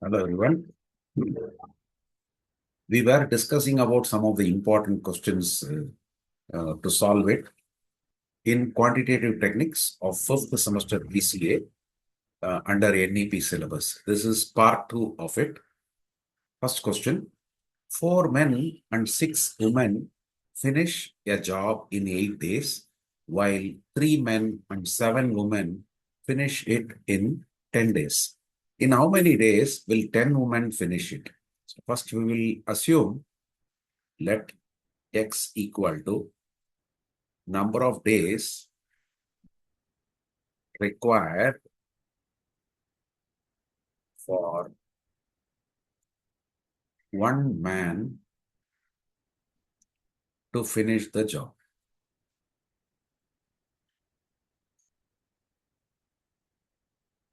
Hello everyone. We were discussing about some of the important questions to solve it in quantitative techniques of fifth semester BCA under NEP syllabus. This is part 2 of it. First question: 4 men and 6 women finish a job in 8 days, while 3 men and 7 women finish it in 10 days. In how many days will 10 women finish it? So first we will assume let x equal to number of days required for one man to finish the job.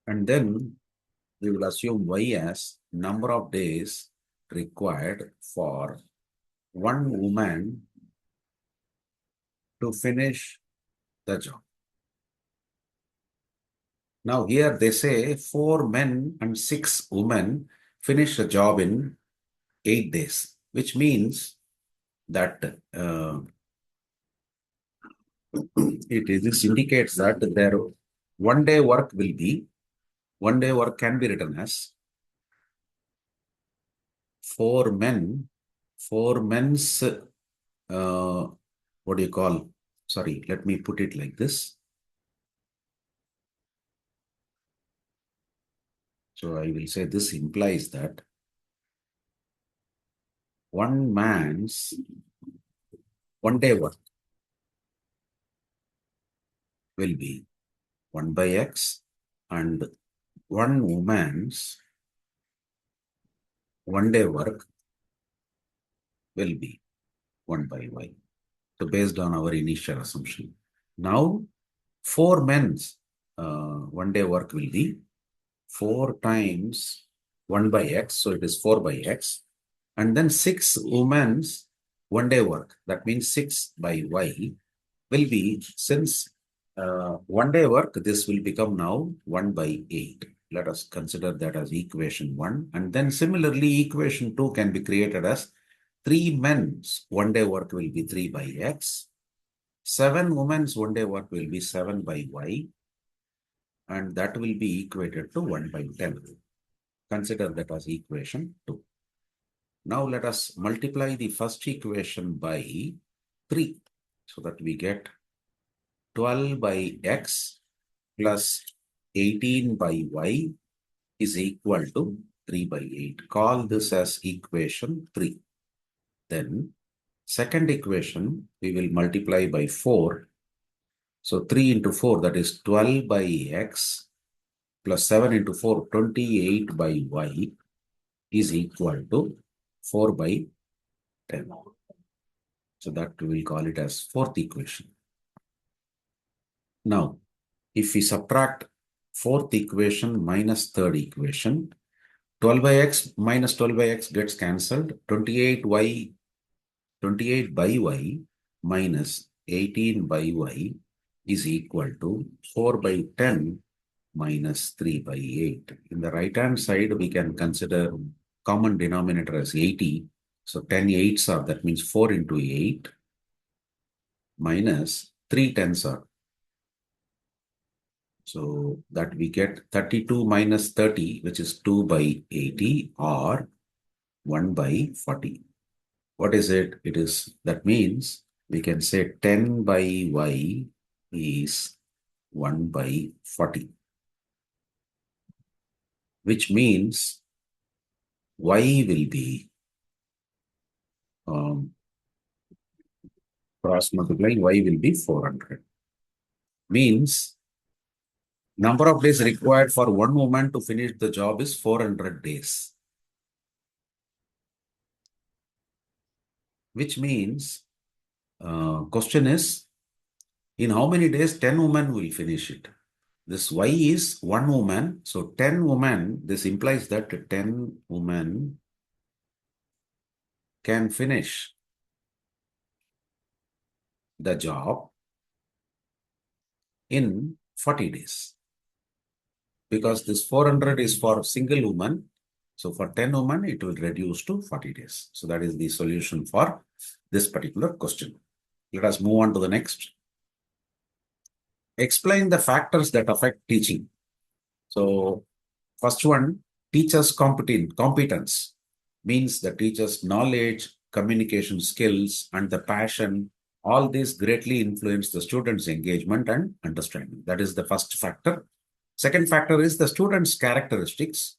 And then we will assume y as number of days required for one woman to finish the job. Now here they say 4 men and 6 women finish the job in 8 days, which means that this indicates that their 1 day work will be, 1 day work can be written as 4 men's, what do you call, sorry, let me put it like this. So I will say this implies that one man's 1 day work will be 1 by x and one woman's 1 day work will be 1 by y. So based on our initial assumption. Now 4 men's 1 day work will be 4 times 1 by x. So it is 4 by x. And then 6 women's 1 day work. That means 6 by y will be, since 1 day work, this will become now 1 by 8. Let us consider that as equation 1. And then similarly, equation 2 can be created as 3 men's 1 day work will be 3 by x. 7 women's 1 day work will be 7 by y. And that will be equated to 1 by 10. Consider that as equation 2. Now let us multiply the first equation by 3 so that we get 12 by x plus 18 by y is equal to 3 by 8. Call this as equation 3. Then second equation we will multiply by 4. So 3 into 4, that is 12 by x plus 7 into 4, 28 by y is equal to 4 by 10. So that we will call it as fourth equation. Now, if we subtract fourth equation minus third equation, 12 by x minus 12 by x gets cancelled. 28 by y minus 18 by y is equal to 4 by 10 minus 3 by 8. In the right hand side, we can consider common denominator as 80. So 10 8s are, that means 4 into 8 minus 3 10s are. So that we get 32 minus 30, which is 2 by 80 or 1 by 40. What is it? It is, that means we can say 10 by y is 1 by 40. Which means y will be cross multiplying, y will be 400. Means number of days required for one woman to finish the job is 400 days. Which means question is, in how many days 10 women will finish it? This y is 1 woman. So 10 women, this implies that 10 women can finish the job in 40 days. Because this 400 is for single woman. So for 10 women, it will reduce to 40 days. So that is the solution for this particular question. Let us move on to the next. Explain the factors that affect teaching. So first one, teacher's competence means the teacher's knowledge, communication skills, and the passion. All these greatly influence the student's engagement and understanding. That is the first factor. Second factor is the student's characteristics,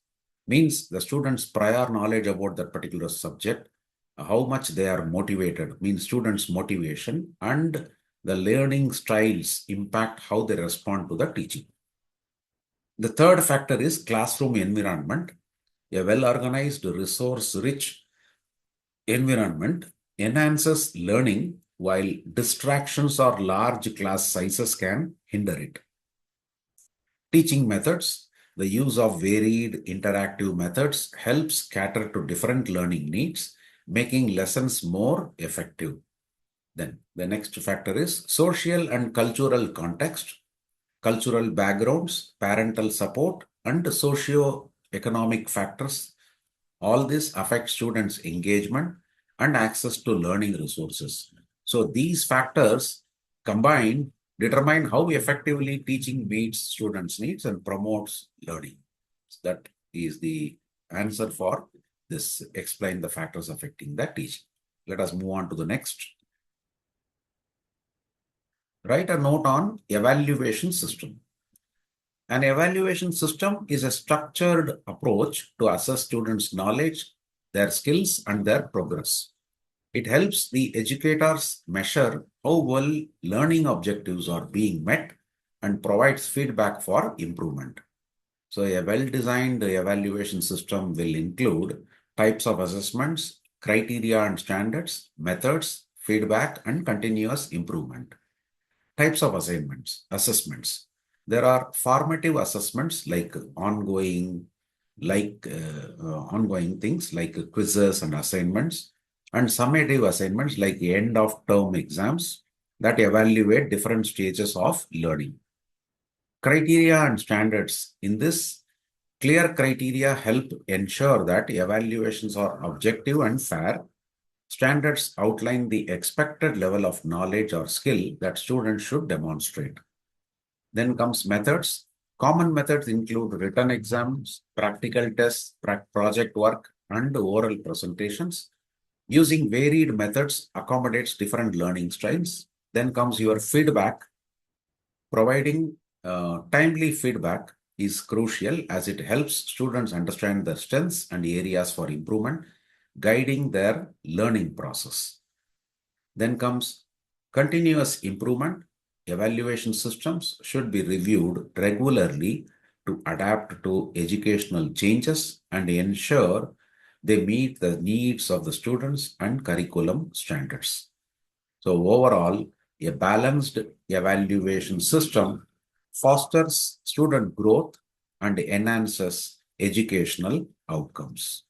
means the student's prior knowledge about that particular subject, how much they are motivated, means students' motivation, and the learning styles impact how they respond to the teaching. The third factor is classroom environment. A well-organized, resource-rich environment enhances learning, while distractions or large class sizes can hinder it. Teaching methods. The use of varied interactive methods helps cater to different learning needs, making lessons more effective. Then the next factor is social and cultural context, cultural backgrounds, parental support, and socio-economic factors. All this affects students' engagement and access to learning resources. So these factors combined determine how effectively teaching meets students' needs and promotes learning. That is the answer for this. Explain the factors affecting the teaching. Let us move on to the next. Write a note on evaluation system. An evaluation system is a structured approach to assess students' knowledge, their skills, and their progress. It helps the educators measure how well learning objectives are being met and provides feedback for improvement. So a well-designed evaluation system will include types of assessments, criteria and standards, methods, feedback, and continuous improvement. Types of assessments. There are formative assessments like ongoing things like quizzes and assignments, and summative assignments like end of term exams that evaluate different stages of learning. Criteria and standards. In this, clear criteria help ensure that evaluations are objective and fair. Standards outline the expected level of knowledge or skill that students should demonstrate. Then comes methods. Common methods include written exams, practical tests, project work, and oral presentations. Using varied methods accommodates different learning styles. Then comes your feedback. Providing timely feedback is crucial as it helps students understand their strengths and areas for improvement, guiding their learning process. Then comes continuous improvement. Evaluation systems should be reviewed regularly to adapt to educational changes and ensure they meet the needs of the students and curriculum standards. So overall, a balanced evaluation system fosters student growth and enhances educational outcomes.